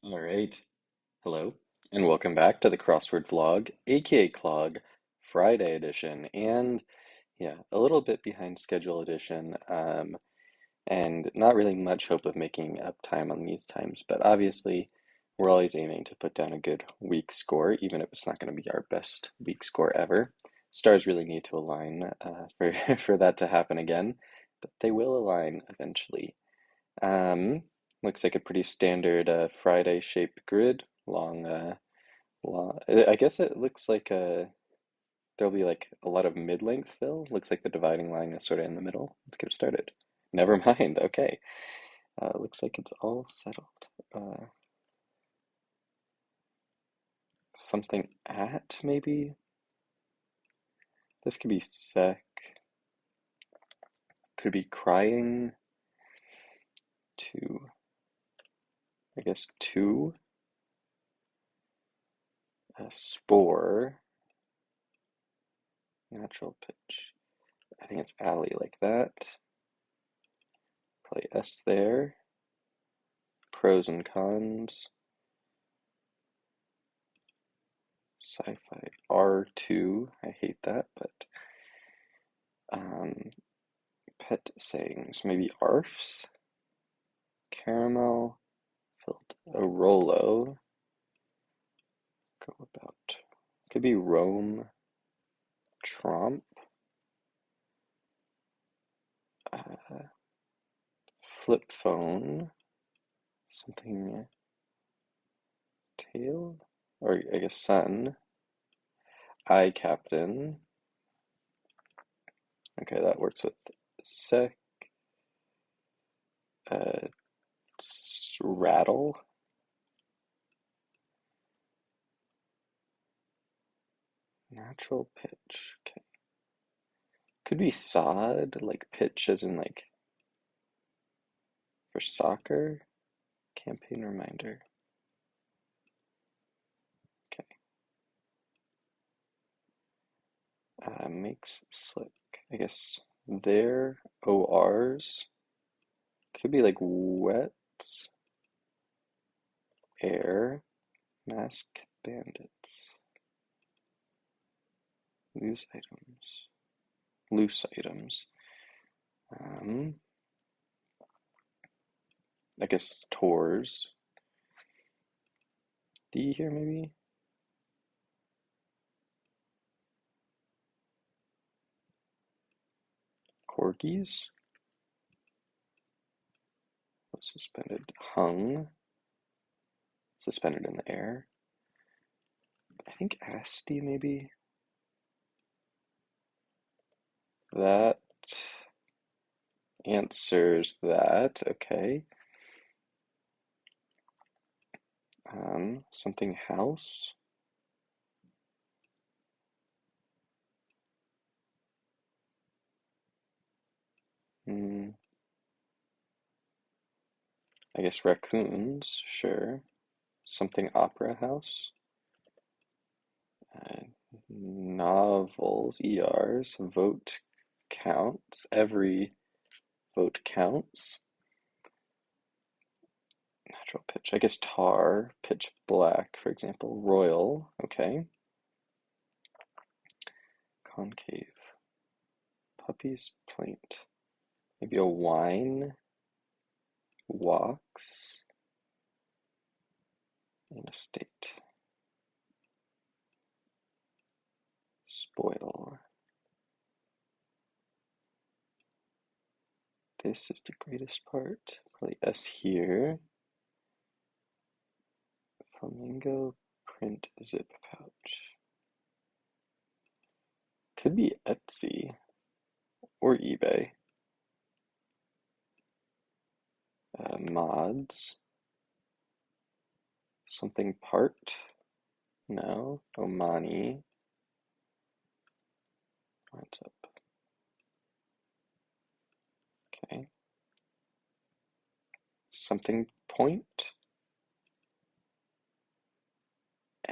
All right. Hello, and welcome back to the Crossword Vlog, aka Clog, Friday edition, and yeah, a little bit behind schedule edition, and not really much hope of making up time on these times, but obviously we're always aiming to put down a good week score, even if it's not going to be our best week score ever. Stars really need to align for for that to happen again, but they will align eventually. Um, Looks like a pretty standard Friday shaped grid. Long. I guess it looks like there'll be like a lot of mid-length fill. Looks like the dividing line is sort of in the middle. Let's get started. Never mind. Okay. Looks like it's all settled. Something at maybe. This could be sec. Could be crying to. I guess two. Spore. Natural pitch. I think it's alley like that. Probably S there. Pros and cons. Sci-fi R2. I hate that, but um, pet sayings. Maybe ARFs. Caramel. Filled a Rolo. Go about. Could be Rome. Tromp. Uh, Flip phone. Something tail. Or I guess sun. I captain. Okay, that works with sec. Uh, Rattle. Natural pitch. Okay. Could be sod, like pitch as in like for soccer. Campaign reminder. Okay. Makes slick. I guess their ORs could be like wet air. Masked bandits. Loose items. Loose items. Um, I guess tours. D here maybe? Corgis. Suspended. Hung. Suspended in the air. I think Asti maybe. That answers that. Okay. Something house. Hmm. I guess raccoons, sure. Something opera house. Uh, Novels, ERs. Vote counts. Every vote counts. Natural pitch. I guess tar. Pitch black, for example. Royal. Okay. Concave. Puppy's plaint. Maybe a wine. Walks. In a state. Spoil. This is the greatest part. Probably S here. Flamingo print zip pouch. Could be Etsy or eBay. Mods. Something part. No. Omani. Lines up. Okay. Something point.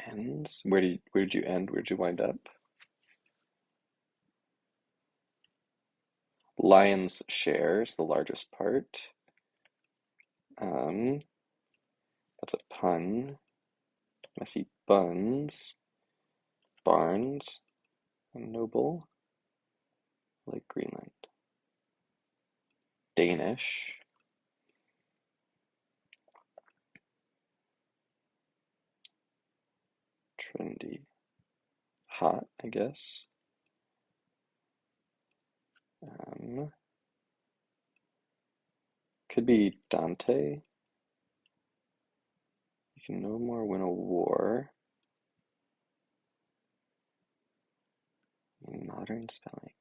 Ends. Where did you end? Where'd you wind up? Lion's share is the largest part. Um, That's a pun. Messy buns. Barnes. And noble. Like Greenland. Danish. Trendy. Hot, I guess. Um, could be Dante. You can no more win a war. Modern spelling.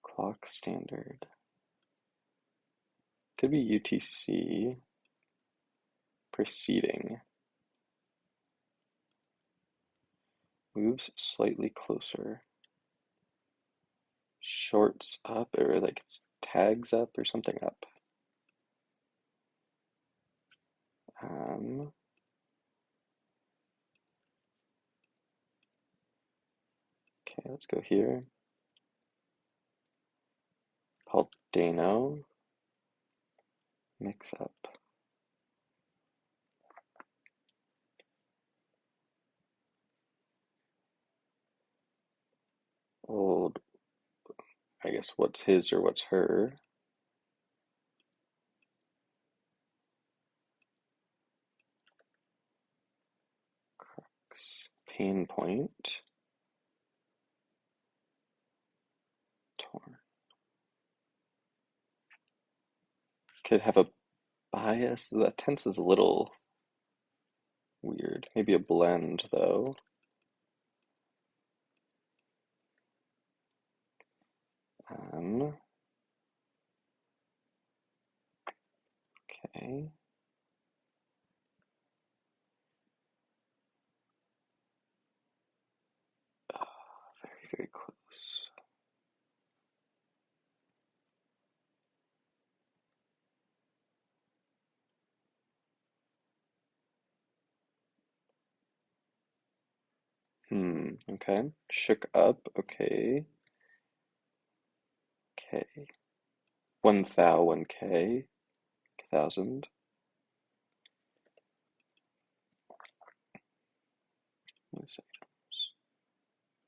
Clock standard. Could be UTC. Proceeding. Moves slightly closer. Shorts up, or like it's tags up or something up. Um, okay, let's go here. Dano. Mix up. Old, I guess what's his or what's her. Crux. Pain point. Torn. Could have a bias. That tense is a little weird. Maybe a blend though. Okay. Very, very close. Okay. Shook up, okay. K. One thou, one K. Thousand. Loose items.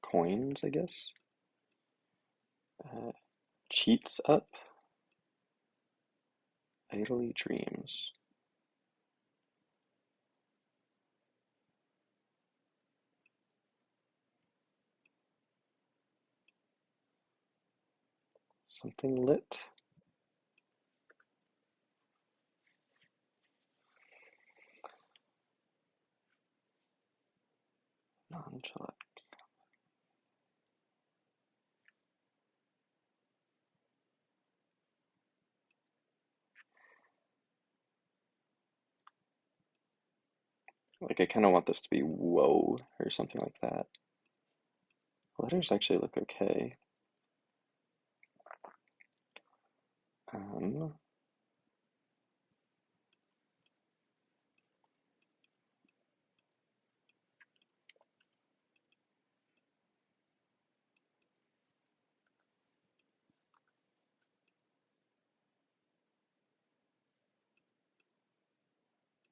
Coins, I guess. Uh, cheats up. Idly dreams. Something lit. Nonchalant. Like I kind of want this to be whoa or something like that. Letters actually look okay. Um,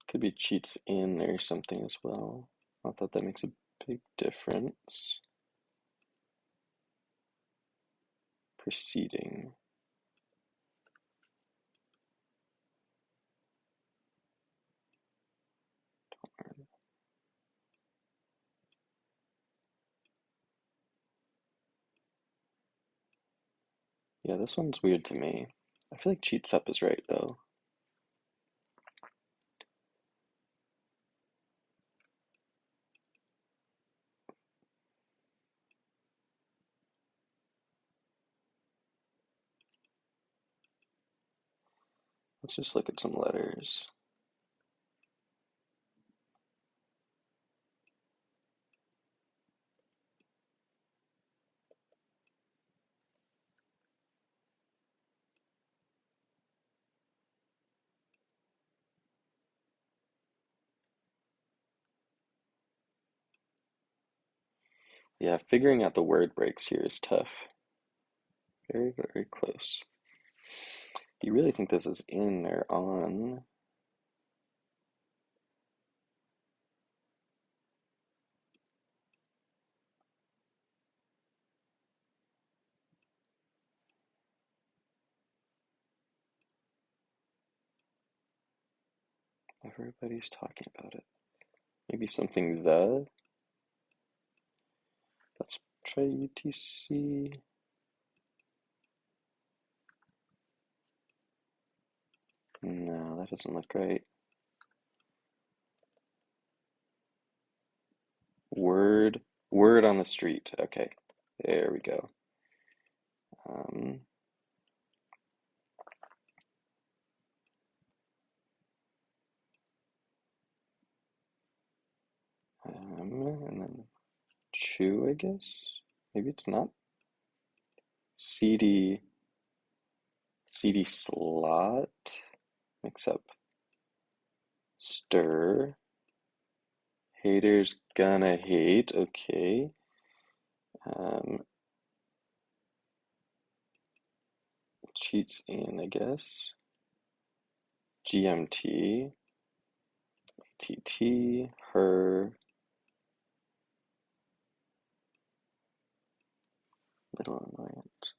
could be cheats in or something as well. Not that that makes a big difference. Proceeding. Yeah, this one's weird to me. I feel like cheats up is right though. Let's just look at some letters. Yeah, figuring out the word breaks here is tough. Very, very close. You really think this is in or on? Everybody's talking about it. Maybe something the. Let's try UTC. No, that doesn't look right. Word on the street. Okay, there we go. Um, and then chew, I guess. Maybe it's not. CD slot. Mix up. Stir. Haters gonna hate. Okay. Um, cheats in, I guess. GMT. TT. Her. Little annoyance.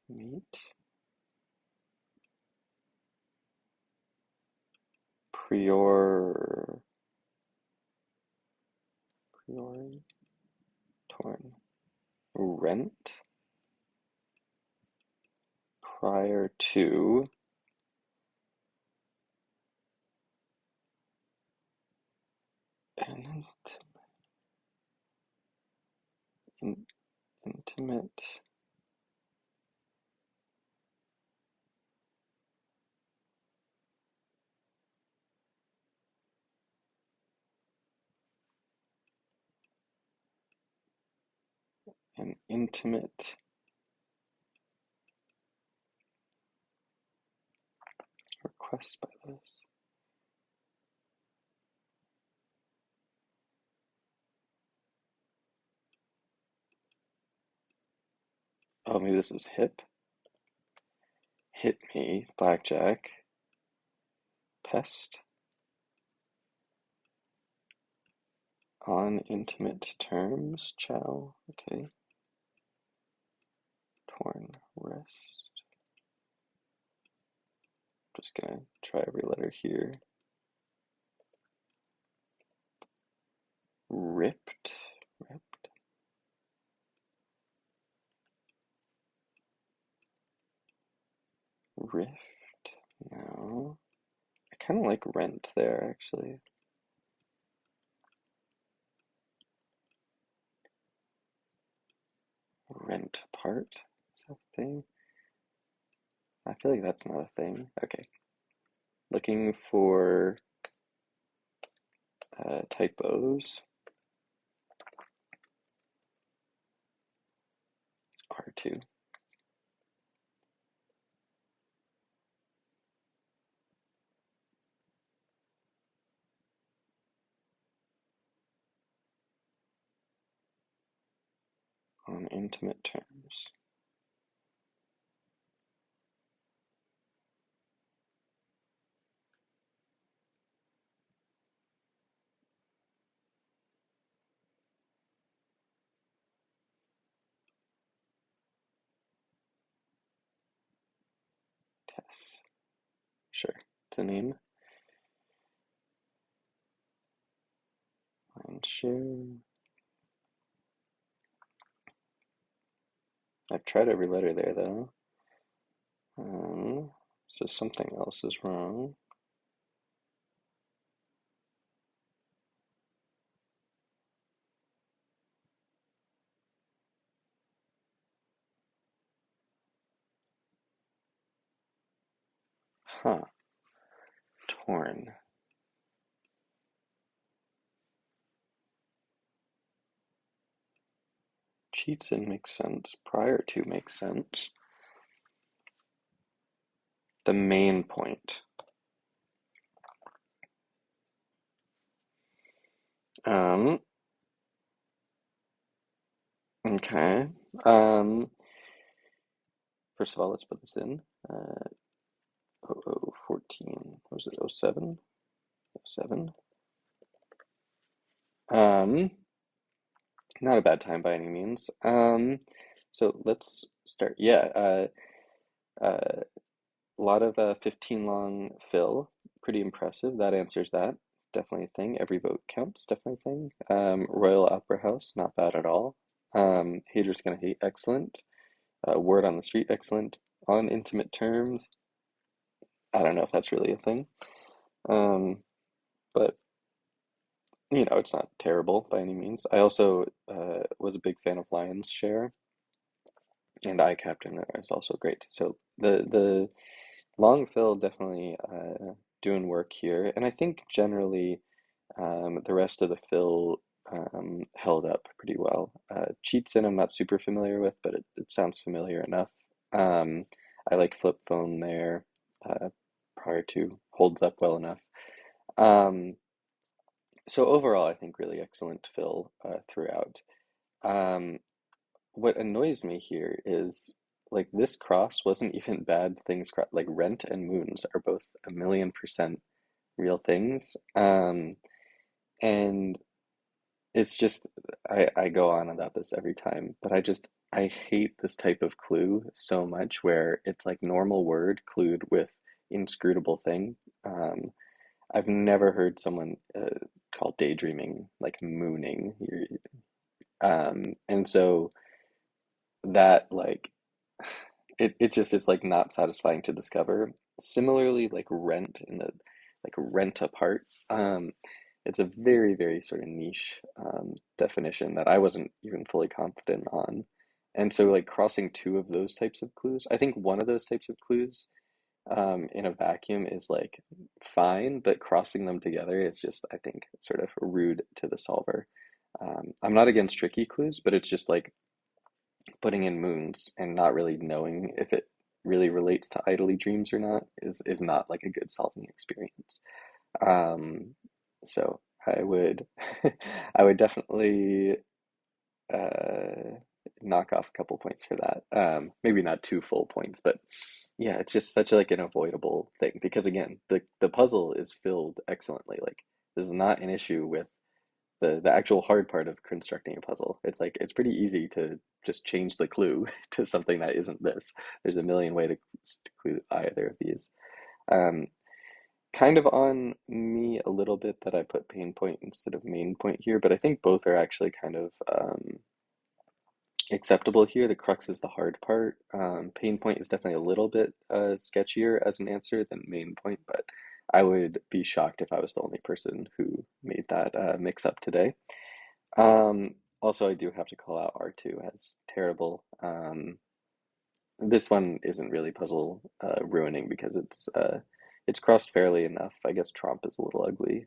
Meet. Prior. Torn. Rent. Prior to. And intimate. An intimate request by this. Oh, maybe this is hip. Hit me, blackjack. Pest. On intimate terms. Chow. Okay. Torn. Rest. Just gonna try every letter here. Ripped. Rift. No. I kind of like rent there, actually. Rent part? Is that a thing? I feel like that's not a thing. Okay. Looking for typos. R2. On intimate terms. Tess. Sure. It's a name. And share. I've tried every letter there though. So something else is wrong. Huh. Torn. Cheats in makes sense. Prior to makes sense. The main point. Okay. Um, First of all, let's put this in. 0014. Was it 07? 07. Not a bad time by any means. So let's start. Yeah. A lot of 15 long fill, pretty impressive. That answers that. Definitely a thing. Every vote counts, definitely a thing. Royal Opera House, not bad at all. Haters Gonna Hate, excellent. Word on the Street, excellent. On Intimate Terms, I don't know if that's really a thing. Um, but it's not terrible by any means. I also was a big fan of Lion's Share, and I Captain is also great. So the long fill definitely doing work here, and I think generally the rest of the fill held up pretty well. Cheats in I'm not super familiar with, but it sounds familiar enough. Um, I like Flip Phone there. Uh, Prior to holds up well enough. Um, so overall, I think really excellent fill throughout. Um, what annoys me here is like this cross wasn't even bad things. Like Rent and Moons are both 1,000,000% real things. And it's just I go on about this every time, but I hate this type of clue so much where it's like normal word clued with inscrutable thing. Um, I've never heard someone call daydreaming like mooning. And so that like it just is like not satisfying to discover. Similarly, like rent in the like rent apart. It's a very, very sort of niche definition that I wasn't even fully confident on. And so like crossing two of those types of clues, I think one of those types of clues in a vacuum is like fine, but crossing them together is just, I think, sort of rude to the solver. I'm not against tricky clues, but it's just like putting in moons and not really knowing if it really relates to idly dreams or not is not like a good solving experience. Um, so I would I would definitely uh, knock off a couple points for that. Maybe not two full points, but yeah, it's just such like an avoidable thing because again, the puzzle is filled excellently. Like this is not an issue with the actual hard part of constructing a puzzle. It's like it's pretty easy to just change the clue to something that isn't this. There's a million way to clue either of these. Um, Kind of on me a little bit that I put pain point instead of main point here, but I think both are actually kind of acceptable here. The crux is the hard part. Pain point is definitely a little bit sketchier as an answer than main point, but I would be shocked if I was the only person who made that mix up today. Also, I do have to call out R2 as terrible. This one isn't really puzzle ruining because it's crossed fairly enough. I guess Trump is a little ugly.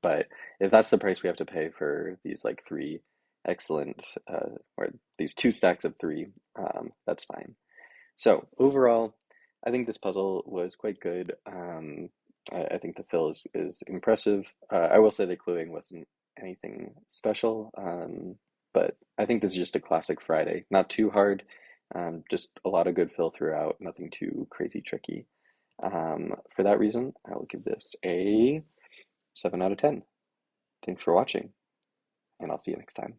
But if that's the price we have to pay for these like three excellent or these two stacks of three, that's fine. So overall, I think this puzzle was quite good. I think the fill is impressive. I will say the cluing wasn't anything special, but I think this is just a classic Friday. Not too hard, just a lot of good fill throughout, nothing too crazy tricky. For that reason, I will give this a 7 out of 10. Thanks for watching, and I'll see you next time.